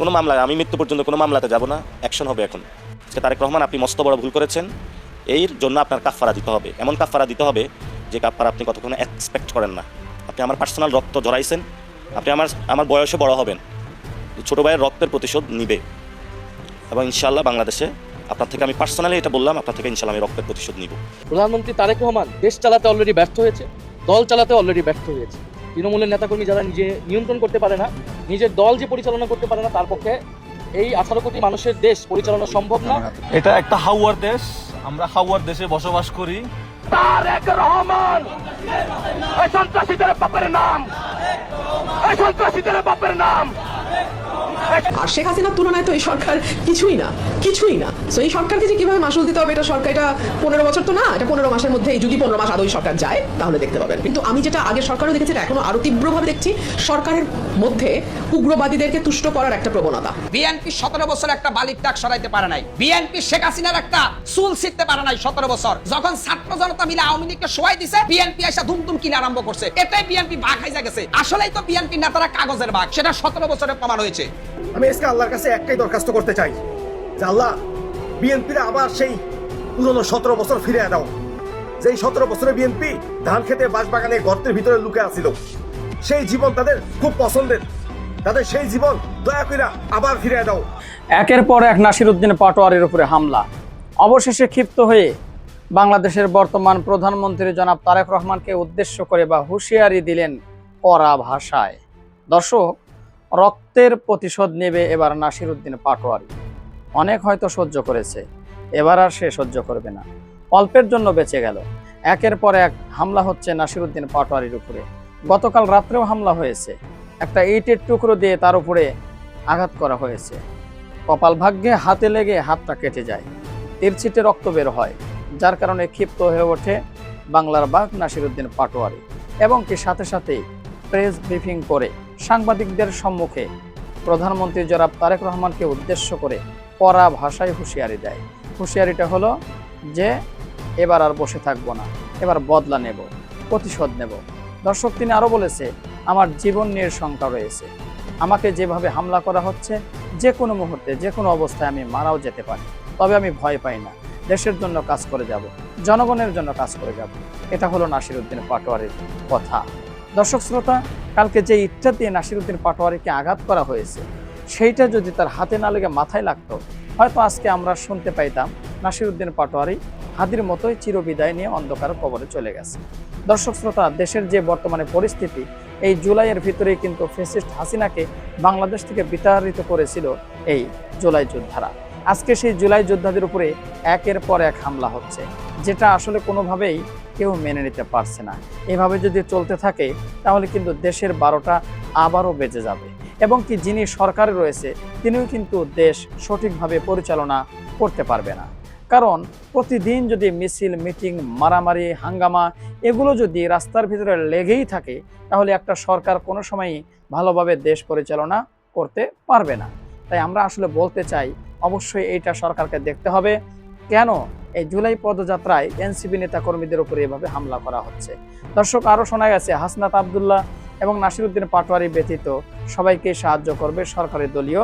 কোনো মামলা আমি মৃত্যু পর্যন্ত কোনো মামলাতে যাব না, অ্যাকশন হবে এখন। তারেক রহমান, আপনি মস্ত বড় ভুল করেছেন, এর জন্য আপনার কাফফারা দিতে হবে, এমন কাফফারা দিতে হবে যে কাফফারা আপনি কতক্ষণ এক্সপেক্ট করেন না। আপনি আমার পার্সোনাল রক্ত জড়াইছেন, আপনি আমার বয়সে বড় হবেন, ছোটো ভাইয়ের রক্তের প্রতিশোধ নিবে এবং ইনশাআল্লাহ বাংলাদেশে আপনার থেকে আমি পার্সোনালি এটা বললাম, আপনার থেকে ইনশাআল্লাহ আমি রক্তের প্রতিশোধ নিব। প্রধানমন্ত্রী তারেক রহমান দেশ চালাতে অলরেডি ব্যর্থ হয়েছে, দল চালাতে অলরেডি ব্যর্থ হয়েছে। তৃণমূলের নেতাকর্মী যারা নিজে নিয়ন্ত্রণ করতে পারে না, নিজের দল যে পরিচালনা করতে পারে না, তার পক্ষে এই 18 কোটি মানুষের দেশ পরিচালনা সম্ভব না। এটা একটা হাওয়ার দেশ, আমরা হাওয়ার দেশে বসবাস করি। তারেক রহমান এই সন্ত্রাসীদের বাপের নাম, এই সন্ত্রাসীদের বাপের নাম। আর শেখ হাসিনার তুলনায় তো এই সরকার কিছুই না। তো এই সরকারকে যে কিভাবে মাসুল দিতে হবে, এটা সরকার, এটা 15 বছর তো না, এটা 15 মাসের মধ্যে যদি 15 মাস আদৌ সরকার যায় তাহলে দেখতে পাবেন। কিন্তু আমি যেটা আগের সরকারও দেখেছি, এটা এখনো আরো তীব্রভাবে দেখছি, সরকারের মধ্যে উগ্রবাদীদেরকে তুষ্ট করার একটা প্রবণতা। বিএনপি 17 বছর একটা বালির টাক সরাইতে পারে নাই, বিএনপি শেখ হাসিনার একটা চুল ছিঁড়তে পারে নাই 17 বছর। যখন ছাত্র জনতা মিলে আওয়ামী লীগকে শোয়াই দিছে, বিএনপি এসে ধুমধুম কিনে আরম্ভ করছে। এটাই বিএনপি বাঘ খাইজা গেছে। আসলেই তো বিএনপি নেতারা কাগজের বাঘ, সেটা 17 বছরে প্রমাণ হয়েছে। আমি আজকে আল্লাহর কাছে একটাই দরখাস্ত করতে চাই যে আল্লাহ, বিএনপির আবার সেই পুরনো 17 বছর ফিরে দাও, যেই 17 বছরে বিএনপি ধান খেতে বাঁশবাগানে গর্তের ভিতরে লুকে আছিল। সেই জীবন তাদের খুব পছন্দের, তাদের সেই জীবন দয়া করে আবার ফিরে দাও। একের পর এক নাসিরউদ্দিন পাটোয়ারির উপরে হামলা। অবশেষে ক্ষিপ্ত হয়ে বাংলাদেশের বর্তমান প্রধানমন্ত্রী জনাব তারেক রহমানকে উদ্দেশ্য করে বা হুঁশিয়ারি দিলেন কড়া ভাষায়। দর্শক, রক্তের প্রতিশোধ নেবে এবার নাসিরউদ্দিন পাটোয়ারি। অনেক হয়তো সহ্য করেছে, এবার আর সে সহ্য করবে না। অল্পের জন্য বেঁচে গেল। একের পর এক হামলা হচ্ছে নাসিরউদ্দিন পাটোয়ারির উপরে। গতকাল রাত্রেও হামলা হয়েছে, একটা ইটের টুকরো দিয়ে তার উপরে আঘাত করা হয়েছে। কপাল ভাগ্যে হাতে লেগে হাতটা কেটে যায়, তীরছিটে রক্ত বের হয়, যার কারণে ক্ষিপ্ত হয়ে ওঠে বাংলার বাঘ নাসিরউদ্দিন পাটোয়ারি এবং কি সাথে সাথেই প্রেস ব্রিফিং করে সাংবাদিকদের সম্মুখে প্রধানমন্ত্রী জনাব তারেক রহমানকে উদ্দেশ্য করে কড়া ভাষায় হুঁশিয়ারি দেয়। হুঁশিয়ারিটা হলো যে এবার আর বসে থাকবো না, এবার বদলা নেব, প্রতিশোধ নেব। দর্শক, তিনি আরও বলেছে, আমার জীবন নিয়ে শঙ্কা রয়েছে, আমাকে যেভাবে হামলা করা হচ্ছে, যে কোনো মুহূর্তে যে কোনো অবস্থায় আমি মারাও যেতে পারি, তবে আমি ভয় পাই না, দেশের জন্য কাজ করে যাব, জনগণের জন্য কাজ করে যাব। এটা হলো নাসিরউদ্দিন পাটোয়ারির কথা। দর্শক শ্রোতা, কালকে যে ইটটা দিয়ে নাসিরউদ্দিন পাটোয়ারিকে আঘাত করা হয়েছে, সেইটা যদি তার হাতে না লেগে মাথায় লাগতো, হয়তো আজকে আমরা শুনতে পাইতাম নাসিরউদ্দিন পাটোয়ারি হাদির মতোই চিরবিদায় নিয়ে অন্ধকার কবরে চলে গেছে। দর্শক শ্রোতা, দেশের যে বর্তমানে পরিস্থিতি, এই জুলাইয়ের ভিতরেই কিন্তু ফ্যাসিস্ট হাসিনাকে বাংলাদেশ থেকে বিতাড়িত করেছিল এই জুলাই যোদ্ধারা। আজকে সেই জুলাই যোদ্ধাদের উপরে একের পর এক হামলা হচ্ছে, যেটা আসলে কোনোভাবেই কেউ মেনে নিতে পারছে না। এভাবে যদি চলতে থাকে তাহলে কিন্তু দেশের 12টা আবারও বেজে যাবে এবং কি যিনি সরকারে রয়েছে তিনিও কিন্তু দেশ সঠিকভাবে পরিচালনা করতে পারবে না। কারণ প্রতিদিন যদি মিছিল, মিটিং, মারামারি, হাঙ্গামা এগুলো যদি রাস্তার ভিতরে লেগেই থাকে, তাহলে একটা সরকার কোনো সময়ই ভালোভাবে দেশ পরিচালনা করতে পারবে না। তাই আমরা আসলে বলতে চাই, অবশ্যই এইটা সরকারকে দেখতে হবে, কেন এই জুলাই পদযাত্রায় এনসিপি নেতাকর্মীদের উপরে এভাবে হামলা করা হচ্ছে। দর্শক, আরও শোনা গেছে হাসনাত আবদুল্লাহ এবং নাসিরউদ্দিন পাটোয়ারি ব্যতীত সবাইকে সাহায্য করবে সরকারি দলীয়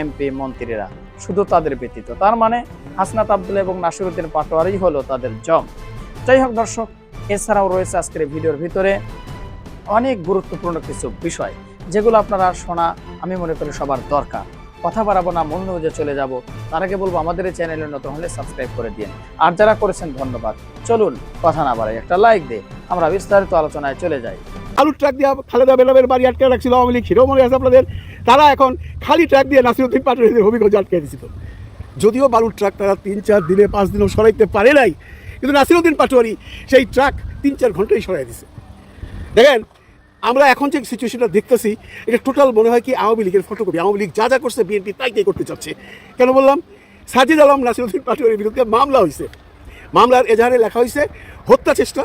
এমপি মন্ত্রীরা, শুধু তাদের ব্যতীত। তার মানে হাসনাত আবদুল্লাহ এবং নাসিরউদ্দিন পাটোয়ারি হলো তাদের জম। যাই হোক দর্শক, এছাড়াও রয়েছে আজকের ভিডিওর ভিতরে অনেক গুরুত্বপূর্ণ কিছু বিষয়, যেগুলো আপনারা শোনা আমি মনে করি সবার দরকার। কথা বাড়াবো না, মন নিউজে চলে যাব। তার আগে বলবো, আমাদের এই চ্যানেলে নতুন হলে সাবস্ক্রাইব করে দিন, আর যারা করেছেন ধন্যবাদ। চলুন কথা না বাড়াই, একটা লাইক দিয়ে আমরা বিস্তারিত আলোচনায় চলে যাই। আলুর ট্রাক দিয়ে খালেদা বেগমের বাড়ি আটকে রাখছিল আওয়ামী লীগ, সেটাও মনে আছে আপনাদের। তারা এখন খালি ট্রাক দিয়ে নাসিরউদ্দিন পাটোয়ারিদের হবিগঞ্জ আটকে দিয়েছিল। যদিও বালুর ট্রাক তারা 3-4 দিনে 5 দিনও সরাইতে পারে নাই, কিন্তু নাসিরউদ্দিন পাটোয়ারি সেই ট্রাক 3-4 ঘন্টায় সরাই দিছে। দেখেন, আমরা এখন যে সিচুয়েশনটা দেখতেছি, এটা টোটাল মনে হয় কি আওয়ামী লীগের ফটোকপি। আওয়ামী লীগ যা যা করছে বিএনপি তাই করতে চাচ্ছে। কেন বললাম? সাজিদ আলম নাসিরউদ্দিন পাটোয়ারির বিরুদ্ধে মামলা হয়েছে। মামলার এজাহারে লেখা হয়েছে হত্যা চেষ্টা,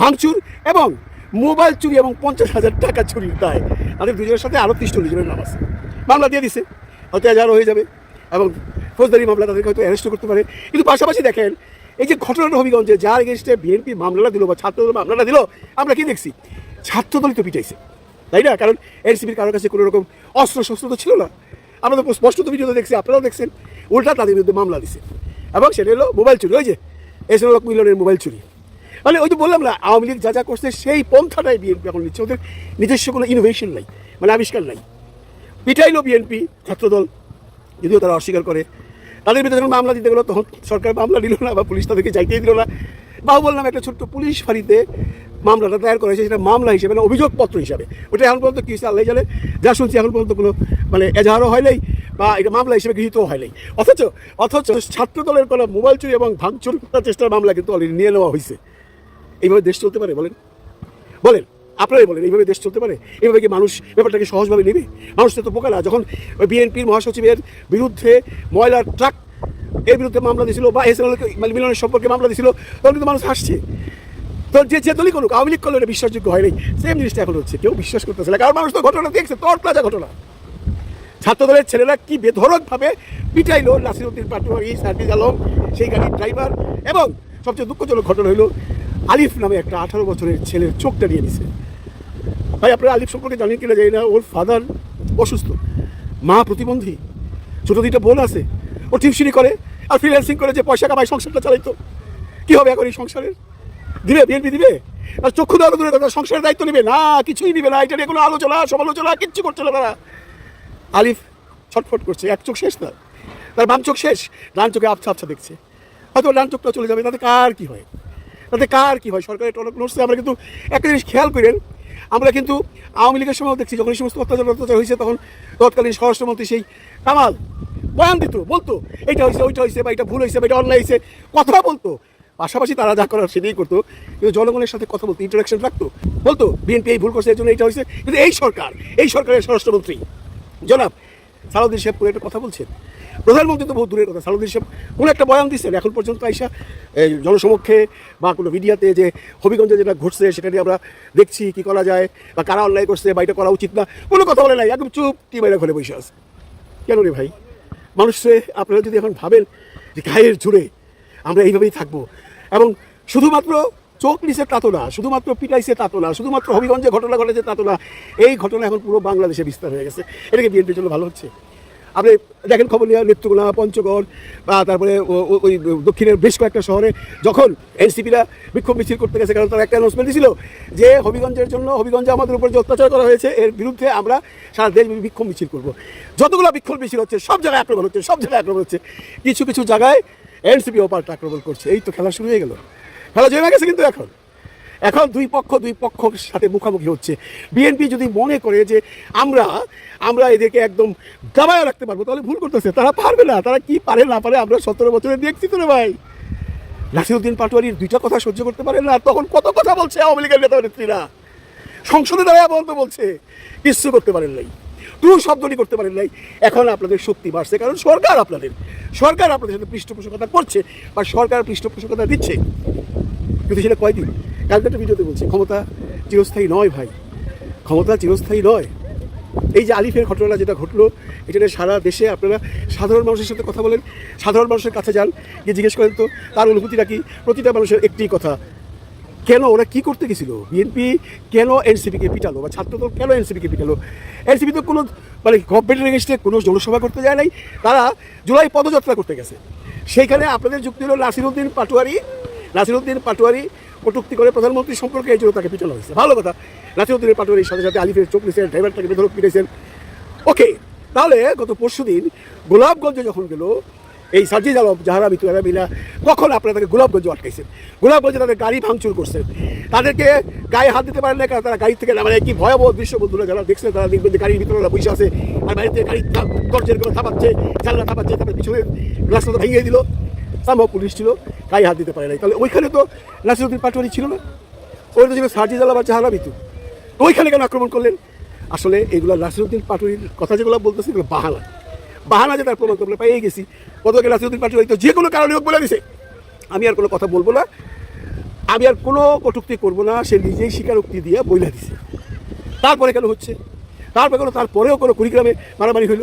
ভাঙচুর এবং মোবাইল চুরি এবং 50,000 টাকা চুরির দায়। তাদের দুজনের সাথে আরও 30 জনের নাম আছে। মামলা দিয়ে দিছে, হয়তো এজাহারও হয়ে যাবে এবং ফৌজদারি মামলা তাদেরকে হয়তো অ্যারেস্ট করতে পারে। কিন্তু পাশাপাশি দেখেন, এই যে ঘটনাটা হবিগঞ্জে যার এগেনস্টে বিএনপি মামলাটা দিল বা ছাত্রদল মামলাটা দিল, আমরা কি দেখছি? ছাত্রদলই তো পিটাইছে, তাই না? কারণ এনসিপির কারোর কাছে কোনো রকম অস্ত্র শস্ত্র তো ছিল না। আমরা তো স্পষ্ট তো ভিডিওতে দেখছি, আপনারাও দেখছেন, উল্টা তাদের বিরুদ্ধে মামলা দিছে এবং সেটা হলো মোবাইল চুরি। ওই যে 1 মিলিয়নের মোবাইল চুরি, মানে ওই যে বললাম না, আওয়ামী লীগ যা যা করছে সেই পন্থাটাই বিএনপি এখন নিচ্ছে। ওদের নিজস্ব কোনো ইনোভেশন নাই, মানে আবিষ্কার নাই। পিটাইলো বিএনপি ছাত্রদল, যদিও তারা অস্বীকার করে। তাদের বিরুদ্ধে যখন মামলা দিতে গেলো তখন সরকার মামলা দিল না, বা পুলিশ তাদেরকে যাইতেই দিল না। বাহুবল নামে একটা ছোট্ট পুলিশ ফাঁড়িতে মামলাটা দায়ের করা হয়েছে, সেটা মামলা হিসেবে না, অভিযোগপত্র হিসাবে। ওটা এখন পর্যন্ত কি হয়েছে আল্লাহ জানে, যা শুনছি এখন পর্যন্ত কোনো মানে এজাহারও হয় নাই, বা এটা মামলা হিসেবে গৃহীতও হয় নাই। অথচ ছাত্রদলের কোনো মোবাইল চুরি এবং ভাঙচুর করার চেষ্টার মামলা কিন্তু অলরেডি নিয়ে নেওয়া হয়েছে। এইভাবে দেশ চলতে পারে? বলেন বলেন, আপনারাই বলেন, এইভাবে দেশ চলতে পারে? এইভাবে কি মানুষ ব্যাপারটাকে সহজভাবে নেবে? মানুষ তো বোকা না। যখন ওই বিএনপির মহাসচিবের বিরুদ্ধে ময়লার ট্রাক এর বিরুদ্ধে মামলা দিয়েছিল, বা মিলনের সম্পর্কে মামলা দিয়েছিল, তখন কিন্তু মানুষ হাসছে। তো যে দলই করুক, আওয়ামী লীগ করলে এটা বিশ্বাসযোগ্য হয়নি। সেম জিনিসটা এখন হচ্ছে, কেউ বিশ্বাস করতেছে না, কারণ মানুষ তো ঘটনা দেখছে, তরতাজা ঘটনা। ছাত্রদলের ছেলেরা কি বেধড়কভাবে পিটাইলো নাসিরউদ্দিন পাটোয়ারি, সার্জিস আলম, সেই গাড়ির ড্রাইভার, এবং সবচেয়ে দুঃখজনক ঘটনা হলো আলিফ নামে একটা 18 বছরের ছেলের চোখটা নিয়ে নিছে। ভাই আপনারা আলিফ সম্পর্কে জানেন কিনা জানি না, ওর ফাদার অসুস্থ, মা প্রতিবন্ধী, ছোটো 2টা বোন আছে, ও টিউশনি করে আর ফ্রিল্যান্সিং করে যে পয়সা কামায় সংসারটা চালাইতো। কী হবে এখন এই সংসারের? দিবে বিএনপি দিবে? আর চক্ষু দেওয়ার দূরে কথা, সংসারের দায়িত্ব নেবে না, কিছুই নিবে না। এটা নিয়ে কোনো আলোচনা সমালোচনা কিচ্ছু করছে না তারা। আলিফ ছটফট করছে, এক চোখ শেষ, তার বাম চোখ শেষ, ডান চোখে আবছা আবছা দেখছে। হয়তো ডান চোখটা চলে যাবে, তাতে কার কী হয়? সরকারের টনক নড়ছে। আমরা কিন্তু একটা জিনিস খেয়াল করেন, আমরা কিন্তু আওয়ামী লীগের সময় দেখছি, যখন এই সমস্ত অত্যাচার হয়েছে, তখন তৎকালীন স্বরাষ্ট্রমন্ত্রী সেই কামাল বয়ান দিত, বলতো এইটা হয়েছে, ওইটা হয়েছে, বা এটা ভুল হয়েছে, বা এটা অন্যায় হয়েছে, কথা বলতো। পাশাপাশি তারা যা করার সেটাই করতো, কিন্তু জনগণের সাথে কথা বলতো, ইন্টারাকশন রাখতো, বলতো বিএনপি এই ভুল করছে, এর জন্য এইটা হয়েছে। কিন্তু এই সরকারের স্বরাষ্ট্রমন্ত্রী জনাব সালাউদ্দিন সাহেব কোনো একটা কথা বলছেন, প্রধানমন্ত্রী তো বহু দূরের কথা, সালাউদ্দিন সাহেব কোনো একটা বয়ান দিচ্ছেন এখন পর্যন্ত আইসা এই জনসমক্ষে বা কোনো মিডিয়াতে, যে হবিগঞ্জে যেটা ঘটছে সেটা নিয়ে আমরা দেখছি কী করা যায়, বা কারা অন্যায় করছে, বা এটা করা উচিত না, কোনো কথা বলে নাই, একদম চুপ কি বাইরে ঘরে বসে আছে। কেন রে ভাই? মানুষে আপনারা যদি এখন ভাবেন যে গায়ের জোরে আমরা এইভাবেই থাকবো, এবং শুধুমাত্র চোখ নিচে তাতো না, শুধুমাত্র পিটাইছে তাতো না, শুধুমাত্র হবিগঞ্জে ঘটনা ঘটেছে তাতো না, এই ঘটনা এখন পুরো বাংলাদেশে বিস্তার হয়ে গেছে। এটাকে বিএনপির জন্য ভালো হচ্ছে? আপনি দেখেন খবর নিয়ে নেত্রকোনা, পঞ্চগড়, বা তারপরে ওই দক্ষিণের বেশ কয়েকটা শহরে যখন এনসিপিরা বিক্ষোভ মিছিল করতে গেছে, কারণ তারা একটা অ্যানাউন্সমেন্ট দিয়েছিল যে হবিগঞ্জে আমাদের উপর যে অত্যাচার করা হয়েছে এর বিরুদ্ধে আমরা সারা দেশব্যাপী বিক্ষোভ মিছিল করবো। যতগুলো বিক্ষোভ মিছিল হচ্ছে সব জায়গায় আক্রমণ হচ্ছে, কিছু জায়গায় এনসিপিও পাল্টা আক্রমণ করছে। এই তো খেলা শুরু হয়ে গেল, খেলা জমে গেছে। কিন্তু এখন দুই পক্ষের সাথে মুখোমুখি হচ্ছে। বিএনপি যদি মনে করে যে আমরা এদেরকে একদম দাবায় রাখতে পারবো, তাহলে ভুল করতেছে। তারা পারবে না। তারা কি পারে না পারে আমরা 17 বছরে দেখছি তো রে ভাই। নাসিরউদ্দিন পাটোয়ারির 2টা কথা সহ্য করতে পারে না, তখন কত কথা বলছে আওয়ামী লীগের নেতা নেত্রীরা, সংসদে দাঁড়ায় বলতে কিচ্ছু করতে পারেন নাই, তুই শব্দটি করতে পারেন নাই। এখন আপনাদের শক্তি বাড়ছে, কারণ সরকার আপনাদের সাথে পৃষ্ঠপোষকতা করছে, বা সরকার পৃষ্ঠপোষকতা দিচ্ছে। কিন্তু সেটা কয়দিন? কালকে একটা ভিডিওতে বলছে ক্ষমতা চিরস্থায়ী নয় ভাই, ক্ষমতা চিরস্থায়ী নয়। এই যে আলিফের ঘটনা যেটা ঘটলো, এটা নিয়ে সারা দেশে আপনারা সাধারণ মানুষের সাথে কথা বলেন, সাধারণ মানুষের কাছে যান, গিয়ে জিজ্ঞেস করেন তো তার অনুভূতিটা কি। প্রতিটা মানুষের একটি কথা, কেন ওরা কি করতে গেছিল? বিএনপি কেন এনসিপিকে পিটালো, বা ছাত্রদল কেন এনসিপিকে পিটালো? এনসিপি তো কোনো মানে গভর্নমেন্টের এগেইনস্টে কোনো জনসভা করতে যায় নাই, তারা জুলাই পদযাত্রা করতে গেছে। সেইখানে আপনাদের যুক্তি হলো নাসিরউদ্দিন পাটোয়ারি কটূক্তি করে প্রধানমন্ত্রী সম্পর্কে, এই জন্য তাকে পিটানো হয়েছে। ভালো কথা, নাসিরউদ্দিন পাটোয়ারির সাথে সাথে আলিফের চোখ নিয়েছেন, ড্রাইভারটাকে বেধড়ক পিটাইছেন। ওকে, তাহলে গত পরশুদিন গোলাপগঞ্জে যখন গেল এই সার্জিস আলম, জাহারা মিতু, এরা মিলা, কখন আপনারা তাকে গোলাপগঞ্জে আটকাইছেন? গোলাপগঞ্জে তাদের গাড়ি ভাঙচুর করছেন, তাদেরকে গায়ে হাত দিতে পারেন না, কারণ তারা গাড়ি থেকে মানে কি ভয়াবহ দৃশ্য বন্ধুরা যারা দেখছেন তারা দেখবেন যে গাড়ির ভিতরে বসে আছে, আর বাইরে থেকে গাড়ি দরজার করে থাপাচ্ছে, জানলা থাপাচ্ছে, তারপরে পিছনে রাস্তাটা ভেঙে দিল। সম্ভব পুলিশ ছিল, গায়ে হাত দিতে পারে নাই। তাহলে ওইখানে তো নাসিরউদ্দিন পাটোয়ারি ছিল না, ওইটা ছিল সার্জিস আলম আর জাহারা মিতু। তো ওইখানে কেন আক্রমণ করলেন? আসলে এগুলো নাসিরউদ্দিন পাটোয়ারির কথা যেগুলো বলতেছে এগুলো বাহানা যে তার প্রমাণ করলে পেয়ে গেছি। গতকাল নাসিরউদ্দিন পাটোয়ারি তো যে কোনো কারণে হোক বলে দিছে, আমি আর কোনো কথা বলবো না, আমি আর কোনো কটূক্তি করবো না, সে নিজেই স্বীকারোক্তি দিয়ে বইলা দিছে। তারপরে কেন হচ্ছে? তারপরেও কোনো কুড়িগ্রামে মারামারি হইল,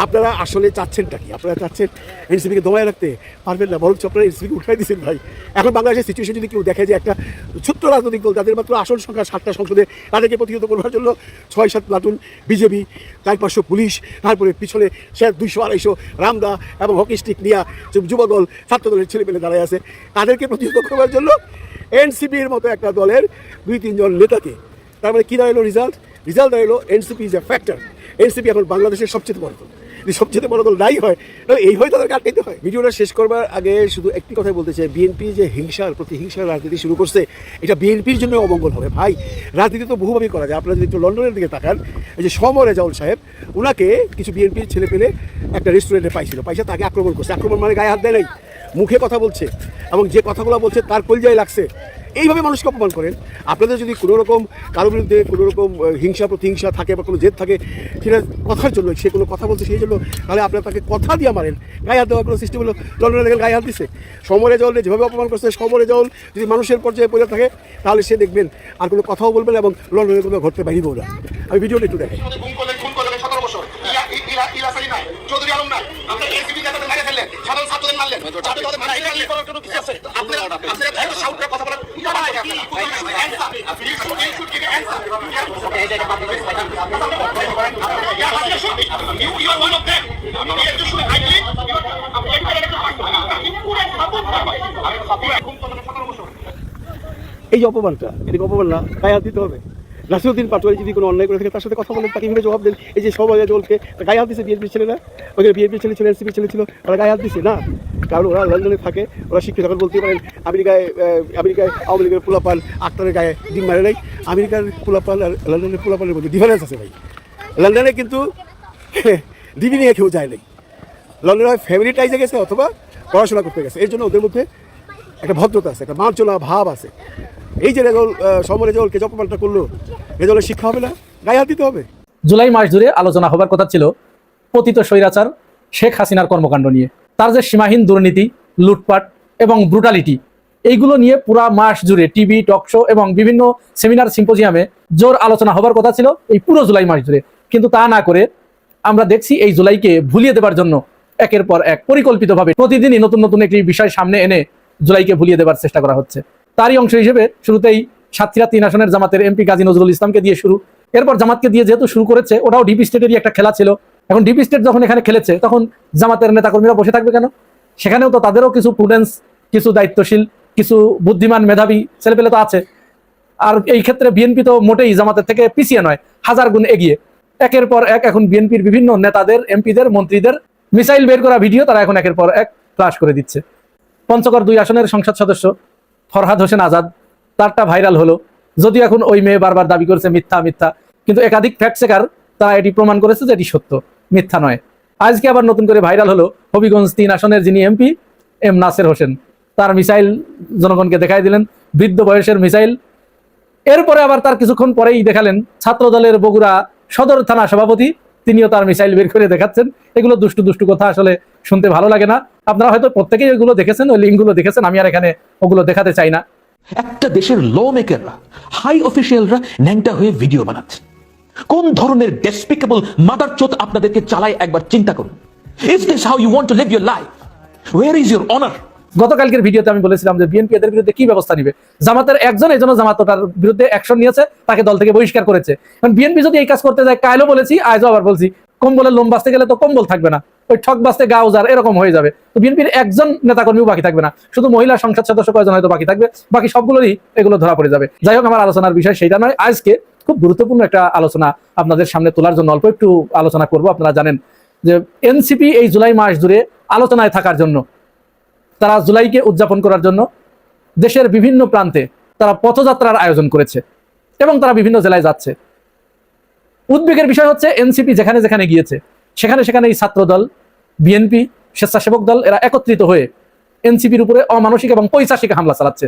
আপনারা আসলে চাচ্ছেনটা কি? আপনারা চাচ্ছেন এনসিপিকে দমায় রাখতে, পারবেন না, বরঞ্চ আপনারা এনসিপিকে উঠাই দিচ্ছেন ভাই। এখন বাংলাদেশের সিচুয়েশন যদি কেউ দেখে যে একটা ছোট্ট রাজনৈতিক দল যাদের মাত্র আসন সংখ্যা 7টা সংসদে, তাদেরকে প্রতিহত করবার জন্য 6-7 প্লাটুন বিজেপি, 4-500 পুলিশ, তারপরে পিছনে সে 200-250 রামদা এবং হকি স্টিক নিয়ে যুবদল ছাত্রদলের ছেলেপেলে দাঁড়ায় আছে, তাদেরকে প্রতিহত করবার জন্য এনসিপির মতো একটা দলের 2-3 জন নেতাকে, তার মানে কী দাঁড়ালো রেজাল্ট দাঁড়ালো NCP is a factor. NCP এখন বাংলাদেশের সবচেয়ে বড় দল। যদি সবচেয়ে বড় দল নাই হয় তাহলে এই হয় তাদেরকে আটকাইতে হয়। ভিডিওটা শেষ করবার আগে শুধু একটি কথাই বলতে চাই, বিএনপি যে প্রতিহিংসার রাজনীতি শুরু করছে, এটা বিএনপির জন্য অমঙ্গল হবে ভাই। রাজনীতি তো বহুভাবেই করা যায়। আপনারা যদি একটু লন্ডনের দিকে তাকান, এই যে সমর রেজাউল সাহেব, ওনাকে কিছু বিএনপির ছেলে পেলে একটা রেস্টুরেন্টে পাইছে, তাকে আক্রমণ করছে। আক্রমণ মানে গায়ে হাত দেয় নাই, মুখে কথা বলছে, এবং যে কথাগুলো বলছে তার কলজায় লাগছে। এইভাবে মানুষকে অপমান করেন। আপনাদের যদি কোনো রকম কারোর বিরুদ্ধে কোনো রকম প্রতিহিংসা থাকে বা কোনো জেদ থাকে, সেটা কথার জন্য, সে কোনো কথা বলছে সেই জন্য, তাহলে আপনারা তাকে কথা দিয়ে মারেন। গায়ে হাত দেওয়ার কোনো সিস্টেম হলো, লন্ডনে দেখেন গায়ে হাত দিচ্ছে। সমরে জলে যেভাবে অপমান করছে, সমরে জল যদি মানুষের পর্যায়ে পড়ে থাকে, তাহলে সে দেখবেন আর কোনো কথাও বলবেন এবং লন্ডনে কোনো ঘরতে বাইরেও না। আমি ভিডিওটা একটু দেখাই। চৌধুরী আলম নাই, আপনার এনসিপি নেতাদের মেরে ফেললেন, সাধারণ ছাত্রদের মারলেন, কথা বলার এই যে অপমানটা, এটাকে অপমান না, গায়ে হাত দিতে হবে। নাসিরউদ্দিন পাটোয়ারি যদি কোনো অন্যায় করে থাকে, তার সাথে কথা বলেন, তাকে ইংরেজি জবাব দেন। এই যে সবাই জলকে গায়ে হাত দিচ্ছে বিএনপির ছেলেরা, ওখানে বিএনপির ছেলে ছিল, এনসিপির ছেলে ছিল, ওরা গায়ে হাত দিচ্ছে না, কারণ ওরা লন্ডনে থাকে, ওরা শিক্ষিত। এখন বলতে পারেন আমেরিকায় আওয়ামী লীগের পোলাপান আক্তারের গায়ে ডিম মারে নাই। আমেরিকার পোলাপান আর লন্ডনের পোলাপানের মধ্যে ডিফারেন্স আছে ভাই। লন্ডনে কিন্তু ডিবি নিয়ে কেউ যায় নাই, লন্ডনে হয় ফ্যামিলি টাইজে গেছে অথবা পড়াশোনা করতে গেছে। এর জন্য ওদের মধ্যে একটা ভদ্রতা আছে, একটা মার্জনা ভাব আছে। এই যে সমর রেজাউলকে যে অপমানটা করলো, রেজাউলের শিক্ষা হবে না, গায়ে হাত দিতে হবে। জুলাই মাস জুড়ে আলোচনা হবার কথা ছিল পতিত স্বৈরাচার শেখ হাসিনার কর্মকাণ্ড নিয়ে, তার যে সীমাহীন দুর্নীতি, লুটপাট এবং ব্রুটালিটি, এইগুলো নিয়ে পুরা মাস জুড়ে টিভি, টক শো এবং বিভিন্ন সেমিনার সিম্পোজিয়ামে জোর আলোচনা হবার কথা ছিল এই পুরো জুলাই মাস জুড়ে। কিন্তু তা না করে আমরা দেখছি এই জুলাইকে ভুলিয়ে দেবার জন্য একের পর এক পরিকল্পিতভাবে প্রতিদিনই নতুন নতুন একটি বিষয় সামনে এনে জুলাইকে ভুলিয়ে দেবার চেষ্টা করা হচ্ছে। তারই অংশ হিসেবে শুরুতেই সাতক্ষীরা 3 আসনের জামাতের এমপি গাজী নজরুল ইসলামকে দিয়ে শুরু, এরপর জামাতকে দিয়ে যেহেতু শুরু করেছে, ওটাও ডিপি স্টেটেরই একটা খেলা ছিল। এখন ডিপি স্টেট যখন এখানে খেলেছে, তখন জামাতের নেতাকর্মীরা বসে থাকবে কেন? সেখানেও তো তাদেরও কিছু প্রুডেন্স, কিছু দায়িত্বশীল, কিছু বুদ্ধিমান মেধাবী ছেলেপেলে তো আছে। আর এই ক্ষেত্রে বিএনপি তো মোটেই জামাতের থেকে পিছিয়ে নয়, 1000 গুণ এগিয়ে। একের পর এক এখন বিএনপির বিভিন্ন নেতাদের, এমপিদের, মন্ত্রীদের মিসাইল বের করা ভিডিও তারা এখন একের পর এক ফ্লাশ করে দিচ্ছে। পঞ্চগড় 2 আসনের সংসদ সদস্য ফরহাদ হোসেন আজাদ, তারটা ভাইরাল হলো, যদিও এখন ওই মেয়ে বারবার দাবি করেছে মিথ্যা, কিন্তু একাধিক ফ্যাক্ট চেকার তারা এটি প্রমাণ করেছে যে এটি সত্য, মিথ্যা নয়। আজকে আবার নতুন করে ভাইরাল হলো হবিগঞ্জ 3 আসনের যিনি এমপি এম নাসের হোসেন, তার মিসাইল জনগণকে দেখাই দিলেন, বৃদ্ধ বয়সের মিসাইল। এরপরে আবার তার কিছুক্ষণ পরেই দেখালেন ছাত্র দলের বগুড়া সদর থানা সভাপতি, তিনিও তার মিসাইল বের করে দেখাচ্ছেন। এগুলো দুষ্টু কথা আসলে শুনতে ভালো লাগে না। আপনারা হয়তো প্রত্যেকেই এগুলো দেখেছেন, ওই লিঙ্কগুলো দেখেছেন, আমি আর এখানে ওগুলো দেখাতে চাই না। একটা দেশের ল মেকাররা, হাই অফিসিয়ালরা ন্যাংটা হয়ে ভিডিও বানাচ্ছে। কোন ধরনের ডেসপিকেবল মাদারচোদ আপনাদেরকে চালায় একবার চিন্তা করুন। Is this how you want to live your life? Where is your honour? গতকালকের ভিডিওতে আমি বলেছিলাম যে বিএনপি এদের বিরুদ্ধে কি ব্যবস্থা নিবে। জামাতের একজন এই জন্য জামাত ওটার বিরুদ্ধে অ্যাকশন নিয়েছে, তাকে দল থেকে বহিষ্কার করেছে। কারণ বিএনপি যদি এই কাজ করতে যায়, কালও বলেছি আজও আবার বলছি, কম্বলের লোম বাঁচতে গেলে তো কম্বল থাকবে না, ওই ঠক বাঁচতে গাউজার এরকম হয়ে যাবে। তো বিএনপির একজন নেতাকর্মীও বাকি থাকবে না, শুধু মহিলা সংসদ সদস্য কয়েকজন হয়তো বাকি থাকবে, বাকি সবগুলোরই এগুলো ধরা পড়ে যাবে। যাই হোক, আমার আলোচনার বিষয় সেইটা নয়। আজকে খুব গুরুত্বপূর্ণ একটা আলোচনা আপনাদের সামনে তোলার জন্য অল্প একটু আলোচনা করব। আপনারা জানেন যে এনসিপি এই জুলাই মাস জুড়ে আলোচনায় থাকার জন্য, তারা জুলাইকে উদযাপন করার জন্য দেশের বিভিন্ন প্রান্তে তারা পথযাত্রার আয়োজন করেছে এবং তারা বিভিন্ন জেলায় যাচ্ছে। উদ্বেগের বিষয় হচ্ছে এনসিপি যেখানে যেখানে গিয়েছে সেখানে এই ছাত্র দল, বিএনপি, স্বেচ্ছাসেবক দল এরা একত্রিত হয়ে এনসিপির উপরে অমানসিক এবং পৈশাচিক হামলা চালাচ্ছে।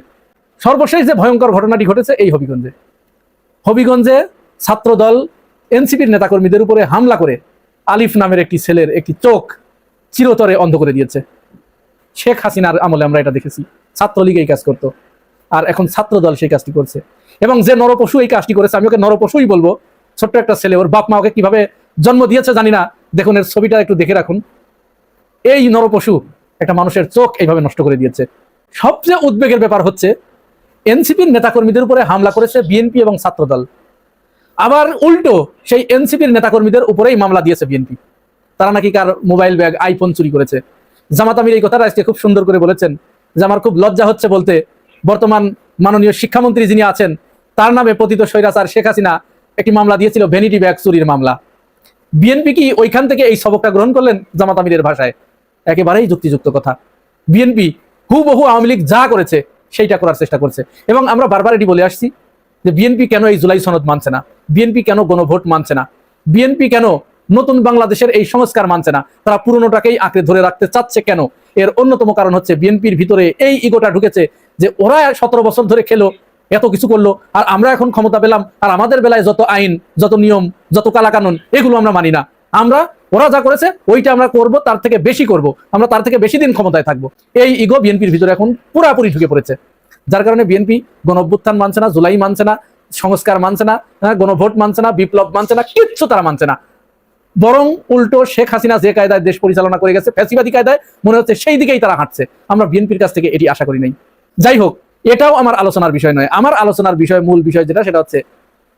সর্বশেষ যে ভয়ঙ্কর ঘটনাটি ঘটেছে এই হবিগঞ্জে ছাত্র দল এনসিপির নেতাকর্মীদের উপরে হামলা করে আলিফ নামের একটি ছেলের একটি চোখ চিরতরে অন্ধ করে দিয়েছে। শেখ হাসিনার আমলে আমরা এটা দেখেছি, ছাত্রলীগ এই কাজ করতো, আর এখন ছাত্র দল সেই কাজটি করছে। এবং যে নরপশু এই কাজটি করেছে, আমি ওকে নরপশুই বলবো। ছোট্ট একটা ছেলে, ওর বাপ মা ওকে কিভাবে জন্ম দিয়েছে জানি না, দেখুন এর ছবিটা একটু দেখে রাখুন। এই নরপশু একটা মানুষের চোখ এইভাবে নষ্ট করে দিয়েছে। সবচেয়ে উদ্বেগের ব্যাপার হচ্ছে এনসিপির নেতাকর্মীদের উপরে হামলা করেছে বিএনপি এবং ছাত্রদল, আবার উল্টো সেই এনসিপির নেতাকর্মীদের উপরেই মামলা দিয়েছে বিএনপি। তারা নাকি কার মোবাইল ব্যাগ, আইফোন চুরি করেছে। জামাত আমির এই কথাটা আজকে খুব সুন্দর করে বলেছেন যে আমার খুব লজ্জা হচ্ছে বলতে, বর্তমান মাননীয় শিক্ষামন্ত্রী যিনি আছেন তার নামে পতিত স্বৈরাচার শেখ হাসিনা একটি মামলা দিয়েছিল, ভ্যানিটি ব্যাগ চুরির মামলা। বিএনপি কি ওইখান থেকে এই সবকটা গ্রহণ করলেন জামাত আমিরের ভাষায়? একেবারেই যুক্তিযুক্ত কথা। বিএনপি হুবহু আওয়ামী লীগ যা করেছে সেইটা করার চেষ্টা করছে। এবং আমরা বারবার এটি বলে আসছি যে বিএনপি কেন এই জুলাই সনদ মানছে না, বিএনপি কেন গণভোট মানছে না, বিএনপি কেন নতুন বাংলাদেশের এই সংস্কার মানছে না, তারা পুরনোটাকেই আঁকড়ে ধরে রাখতে চাচ্ছে কেন? এর অন্যতম কারণ হচ্ছে বিএনপির ভিতরে এই ইগোটা ঢুকেছে যে ওরা 17 বছর ধরে খেলো, এত কিছু করলো, আর আমরা এখন ক্ষমতা পেলাম, আর আমাদের বেলায় যত আইন, যত নিয়ম, যত কালাকানুন এগুলো আমরা মানি না। আমরা ওরা যা করেছে ওইটা আমরা করব, তার থেকে বেশি করব, আমরা তার থেকে বেশি দিন ক্ষমতায় থাকবো। এই ইগো বিএনপির ভিতরে এখন পুরাপুরি ঢুকে পড়েছে, যার কারণে বিএনপি গণঅভ্যুত্থান মানছে না, জুলাই মানছে না, সংস্কার মানছে না, গণভোট মানছে না, বিপ্লব মানছে না, কিচ্ছু তারা মানছে না। বরং উল্টো শেখ হাসিনা যে কায়দায় দেশ পরিচালনা করে গেছে, ফ্যাসিবাদী কায়দায়, মনে হচ্ছে সেই দিকেই তারা হাঁটছে। আমরা বিএনপির কাছ থেকে এটি আশা করি নাই। যাই হোক, এটাও আমার আলোচনার বিষয় নয়। আমার আলোচনার বিষয়, মূল বিষয় যেটা, সেটা হচ্ছে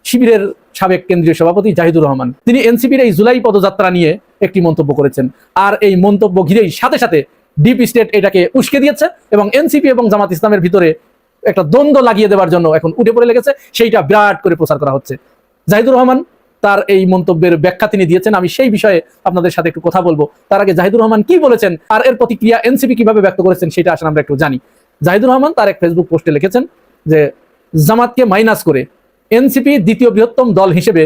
শিবিরের সাবেক কেন্দ্রীয় সভাপতি জাহিদুর রহমান। তিনি এনসিপির এই জুলাই পদযাত্রা নিয়ে একটি মন্তব্য করেছেন, আর এই মন্তব্য ঘিরেই সাথে সাথে ডিপ স্টেট এটাকে উস্কে দিয়েছে এবং এনসিপি এবং জামাত ইসলামের ভিতরে একটা দ্বন্দ্ব লাগিয়ে দেওয়ার জন্য এখন উঠে পড়ে লেগেছে, সেইটা বিরাট করে প্রচার করা হচ্ছে। জাহিদুর রহমান তার এই মন্তব্যের ব্যাখ্যা তিনি দিয়েছেন, আমি সেই বিষয়ে আপনাদের সাথে একটু কথা বলবো। তার আগে জাহিদুর রহমান কি বলেছেন আর এর প্রতিক্রিয়া এনসিপি কিভাবে ব্যক্ত করেছেন সেটা আসলে আমরা একটু জানি। জাহিদুর রহমান তার এক ফেসবুক পোস্টে লিখেছেন যে জামাতকে মাইনাস করে এনসিপি দ্বিতীয় বৃহত্তম দল হিসেবে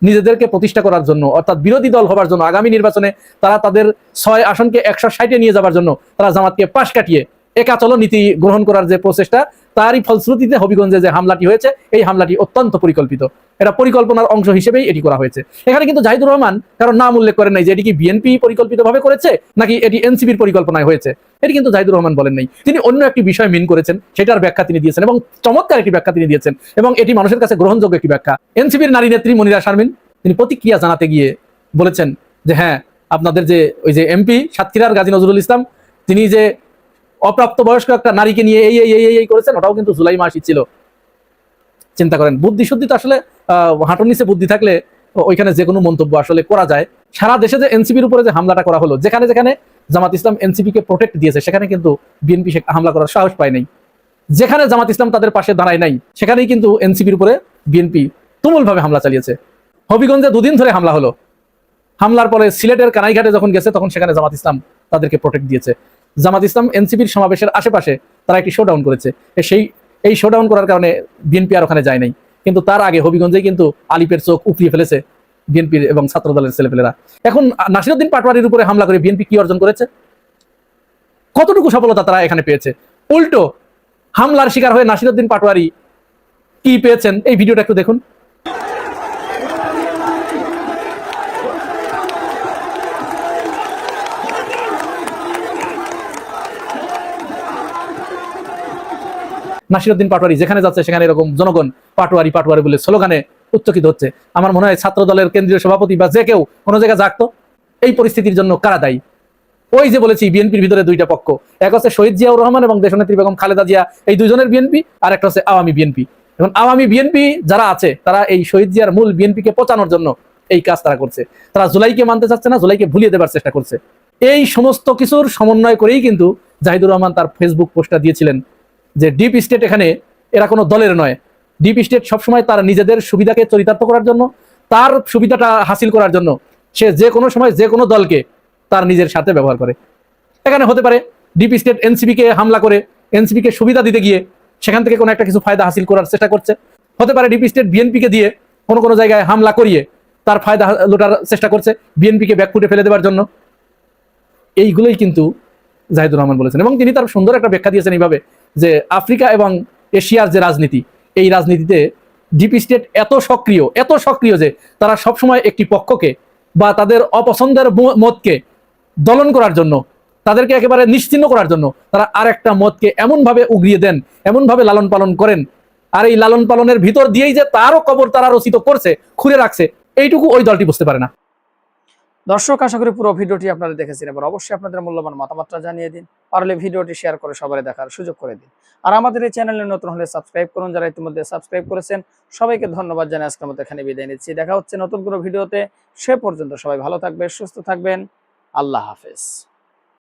নিজেদেরকে প্রতিষ্ঠা করার জন্য, অর্থাৎ বিরোধী দল হবার জন্য, আগামী নির্বাচনে তারা তাদের 6 আসনকে 160-এ নিয়ে যাবার জন্য তারা জামাতকে পাশ কাটিয়ে একাচলো নীতি গ্রহণ করার যে প্রচেষ্টা, তারই ফলশ্রুতিতে হবিগঞ্জে যে হামলাটি হয়েছে, এই হামলাটি অত্যন্ত পরিকল্পিত। এটা পরিকল্পনার অংশ হিসেবেই এটি করা হয়েছে। এখানে কিন্তু জাহিদুর রহমান কারণ নাম উল্লেখ করেন নাই যে এটি কি বিএনপি পরিকল্পিতভাবে করেছে নাকি এটি এনসিপির পরিকল্পনায় হয়েছে, এটি কিন্তু জাহিদুর রহমান বলেন নাই। তিনি অন্য একটি বিষয় মিন করেছেন, সেটার ব্যাখ্যা তিনি দিয়েছেন এবং চমৎকার একটি ব্যাখ্যা তিনি দিয়েছেন এবং এটি মানুষের কাছে গ্রহণযোগ্য একটি ব্যাখ্যা। এনসিপির নারী নেত্রী মনিরা শারমিন তিনি প্রতিক্রিয়া জানাতে গিয়ে বলেছেন যে হ্যাঁ, আপনাদের যে ওই যে এমপি সাতক্ষীরার গাজী নজরুল ইসলাম, তিনি যে অপ্রাপ্ত বয়স্ক একটা নারীকে নিয়ে এই করেছেন, ওটাও কিন্তু জুলাই মাসই ছিল। চিন্তা করেন, বুদ্ধি শুদ্ধি তো আসলে হাঁটুর নিচে বুদ্ধি থাকলে ওইখানে যে কোনো মন্তব্য আসলে করা যায়। সারা দেশে যে এনসিপির উপরে যে হামলাটা করা হলো, যেখানে যেখানে জামাত ইসলাম এনসিপি কে প্রোটেক্ট দিয়েছে সেখানে কিন্তু বিএনপি হামলা করার সাহস পায় নাই। যেখানে জামাত ইসলাম তাদের পাশে দাঁড়ায় নাই সেখানেই কিন্তু এনসিপির উপরে বিএনপি তুমুলভাবে হামলা চালিয়েছে। হবিগঞ্জে 2 দিন ধরে হামলা হলো। হামলার পরে সিলেটের কানাইঘাটে যখন গেছে তখন সেখানে জামাত ইসলাম তাদেরকে প্রোটেক্ট দিয়েছে। জামাত ইসলাম এনসিপির সমাবেশের আশেপাশে তারা একটি শোডাউন করেছে, এই শোডাউন করার কারণে বিএনপি আর ওখানে যায় নাই। কিন্তু তার আগে হবিগঞ্জেই কিন্তু আলিপের চোখ উপড়িয়ে ফেলেছে বিএনপির এবং ছাত্র দলের ছেলেপেলেরা। এখন নাসিরউদ্দিন পাটোয়ারির উপরে হামলা করে বিএনপি কি অর্জন করেছে? কতটুকু সফলতা তারা এখানে পেয়েছে? উল্টো হামলার শিকার হয়ে নাসিরউদ্দিন পাটোয়ারি কি পেয়েছেন এই ভিডিওটা একটু দেখুন। নাসিরউদ্দিন পাটোয়ারি যেখানে যাচ্ছে সেখানে এরকম জনগণ পাটোয়ারি পাটোয়ারি বলে স্লোগানে উচ্চকিত হচ্ছে। আমার মনে হয় ছাত্র দলের কেন্দ্রীয় সভাপতি বা যে কেউ কোনো জায়গায় জাগতো, এই পরিস্থিতির জন্য কারা দায়ী? ওই যে বলেছি বিএনপির ভিতরে 2টা পক্ষ, এক হচ্ছে শহীদ জিয়াউর রহমান এবং দেশনেত্রী বেগম খালেদা জিয়া, এই 2 জনের বিএনপি, আর একটা হচ্ছে আওয়ামী বিএনপি। এবং আওয়ামী বিএনপি যারা আছে তারা এই শহীদ জিয়ার মূল বিএনপিকে পচানোর জন্য এই কাজ তারা করছে। তারা জুলাইকে মানতে চাচ্ছে না, জুলাইকে ভুলিয়ে দেবার চেষ্টা করছে। এই সমস্ত কিছুর সমন্বয় করেই কিন্তু জাহিদুর রহমান তার ফেসবুক পোস্টটা দিয়েছিলেন যে ডিপ স্টেট এখানে এরা কোনো দলের নয়। ডিপ স্টেট সবসময় তার নিজেদের সুবিধাকে চরিতার্থ করার জন্য, তার সুবিধাটা হাসিল করার জন্য সে যে কোনো সময় যে কোনো দলকে তার নিজের স্বার্থে ব্যবহার করে। এখানে হতে পারে ডিপ স্টেট এনসিপিকে হামলা করে এনসিপিকে সুবিধা দিতে গিয়ে সেখান থেকে কোনো একটা কিছু ফায়দা হাসিল করার চেষ্টা করছে। হতে পারে ডিপ স্টেট বিএনপিকে দিয়ে কোনো কোনো জায়গায় হামলা করিয়ে তার ফায়দা লোটার চেষ্টা করছে, বিএনপিকে ব্যাকফুটে ফেলে দেওয়ার জন্য। এইগুলোই কিন্তু জাহিদুর রহমান বলেছেন এবং তিনি তার সুন্দর একটা ব্যাখ্যা দিয়েছেন এইভাবে যে আফ্রিকা এবং এশিয়ার যে রাজনীতি, এই রাজনীতিতে ডিপ স্টেট এত সক্রিয় যে তারা সবসময় একটি পক্ষকে বা তাদের অপছন্দের মতকে দলন করার জন্য, তাদেরকে একেবারে নিশ্চিহ্ন করার জন্য তারা আরেকটা মতকে এমনভাবে উগরিয়ে দেন, এমনভাবে লালন পালন করেন, আর এই লালন পালনের ভিতর দিয়েই যে তারও কবর তারা রচিত করছে, খুঁড়ে রাখছে, এইটুকু ওই দলটি বুঝতে পারে না। দর্শক, আশা করি পুরো ভিডিওটি আপনারা দেখেছেন। এবার অবশ্যই আপনাদের মূল্যবান মতামতটা জানিয়ে দিন, পারলে ভিডিওটি শেয়ার করে সবাই দেখার সুযোগ করে দিন। আর আমাদের এই চ্যানেলে নতুন হলে সাবস্ক্রাইব করুন, যারা ইতিমধ্যে সাবস্ক্রাইব করেছেন সবাইকে ধন্যবাদ জানিয়ে আজকের মতো এখানে বিদায় নিচ্ছি। দেখা হচ্ছে নতুন কোনো ভিডিওতে। সে পর্যন্ত সবাই ভালো থাকবেন, সুস্থ থাকবেন। আল্লাহ হাফেজ।